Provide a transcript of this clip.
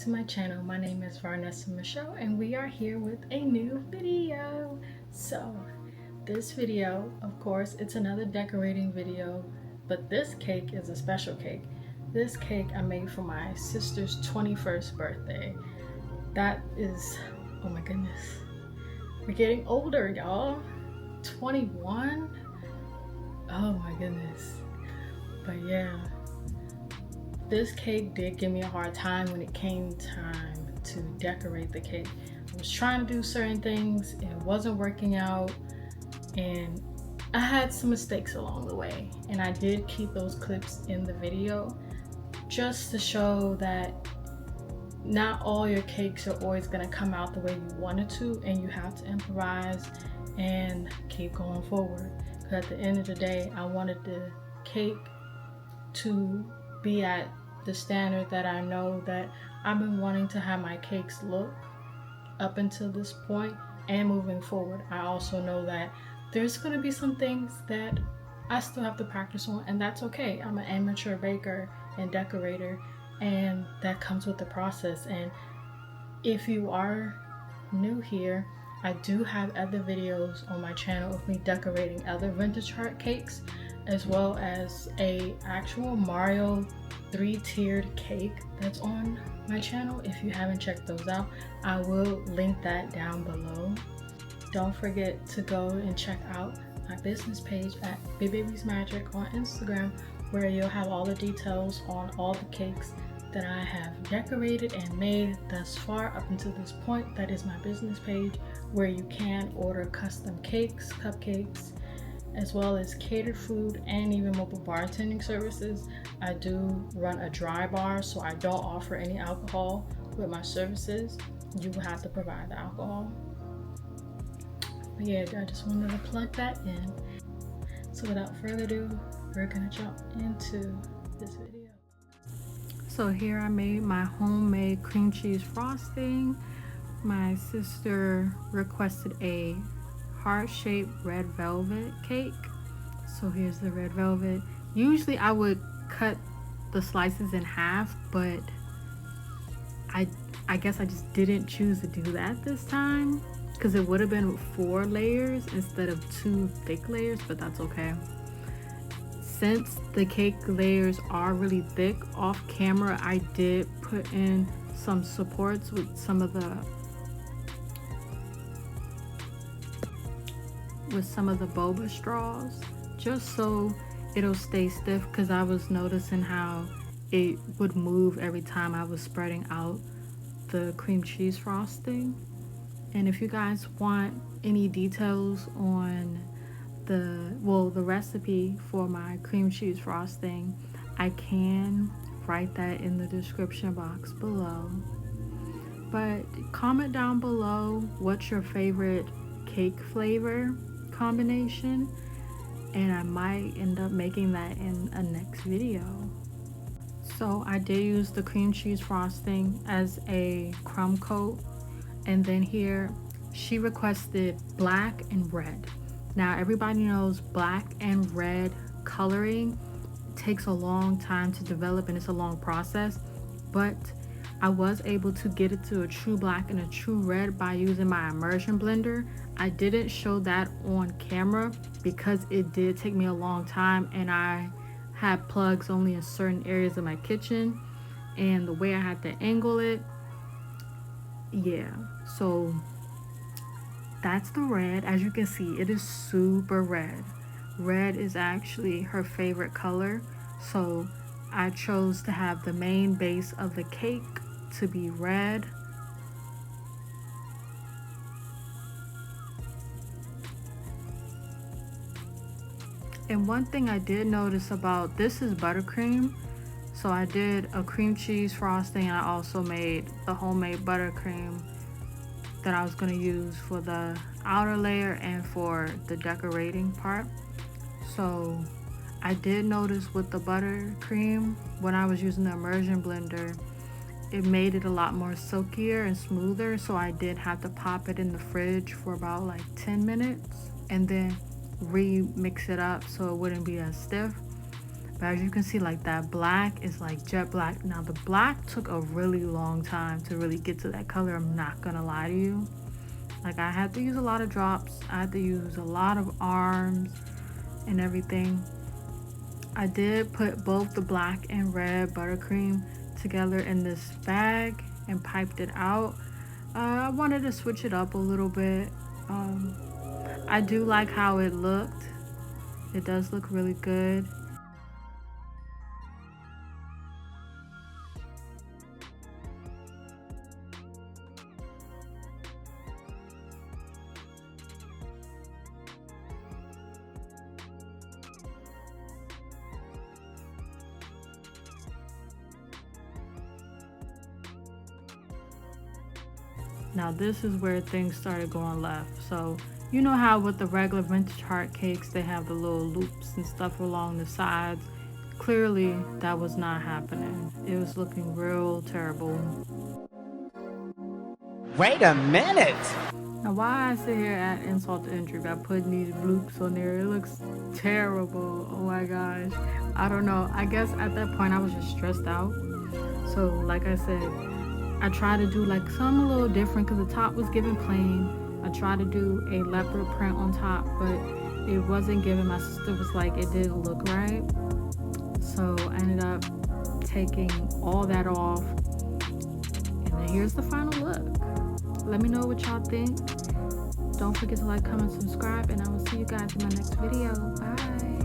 to my channel. My name is Vanessa Michelle and we are here with a new video. So this video, of course, it's another decorating video, but this cake is a special cake. This cake I made for my sister's 21st birthday. That is, oh my goodness, we're getting older, y'all. 21. Oh my goodness. But yeah, this cake did give me a hard time when it came time to decorate the cake. I was trying to do certain things, it wasn't working out, and I had some mistakes along the way. And I did keep those clips in the video just to show that not all your cakes are always going to come out the way you wanted to, and you have to improvise and keep going forward. Because at the end of the day, I wanted the cake to be at the standard that I know that I've been wanting to have my cakes look up until this point and moving forward. I also know that there's going to be some things that I still have to practice on, and that's okay. I'm an amateur baker and decorator, and that comes with the process. And if you are new here, I do have other videos on my channel of me decorating other vintage heart cakes, as well as a actual Mario 3-tiered cake that's on my channel. If you haven't checked those out, I will link that down below. Don't forget to go and check out my business page at Bigbabysmagic on Instagram, where you'll have all the details on all the cakes that I have decorated and made thus far up until this point. That is my business page, where you can order custom cakes, cupcakes, as well as catered food and even mobile bartending services. I do run a dry bar, so I don't offer any alcohol with my services. You will have to provide the alcohol. But yeah, I just wanted to plug that in. So without further ado, we're gonna jump into this video. So here I made my homemade cream cheese frosting. My sister requested a heart-shaped red velvet cake. So here's the red velvet. Usually I would cut the slices in half, but I guess I just didn't choose to do that this time, because it would have been 4 layers instead of 2 thick layers, but that's okay. Since the cake layers are really thick, off camera I did put in some supports with some of the boba straws, just so it'll stay stiff, because I was noticing how it would move every time I was spreading out the cream cheese frosting. And if you guys want any details on the recipe for my cream cheese frosting, I can write that in the description box below. But comment down below what's your favorite cake flavor combination, and I might end up making that in a next video. So I did use the cream cheese frosting as a crumb coat, and then here she requested black and red. Now everybody knows black and red coloring takes a long time to develop, and it's a long process, but I was able to get it to a true black and a true red by using my immersion blender. I didn't show that on camera because it did take me a long time, and I had plugs only in certain areas of my kitchen, and the way I had to angle it, yeah. So that's the red. As you can see, it is super red. Red is actually her favorite color, so I chose to have the main base of the cake to be red. And one thing I did notice about this is buttercream. So I did a cream cheese frosting, and I also made the homemade buttercream that I was going to use for the outer layer and for the decorating part. So I did notice with the buttercream, when I was using the immersion blender, it made it a lot more silkier and smoother, so I did have to pop it in the fridge for about like 10 minutes and then remix it up so it wouldn't be as stiff. But as you can see, like that black is like jet black. Now the black took a really long time to really get to that color. I'm not gonna lie to you. Like I had to use a lot of drops. I had to use a lot of arms and everything. I did put both the black and red buttercream together in this bag and piped it out. I wanted to switch it up a little bit. I do like how it looked. It does look really good. Now this is where things started going left. So you know how with the regular vintage heart cakes, they have the little loops and stuff along the sides. Clearly that was not happening. It was looking real terrible. Wait a minute! Now why I sit here at insult to injury by putting these loops on there? It looks terrible. Oh my gosh. I don't know. I guess at that point I was just stressed out. So like I said, I tried to do like something a little different because the top was giving plain. I tried to do a leopard print on top, but it wasn't giving. My sister was like, it didn't look right. So I ended up taking all that off. And then here's the final look. Let me know what y'all think. Don't forget to like, comment, subscribe, and I will see you guys in my next video. Bye.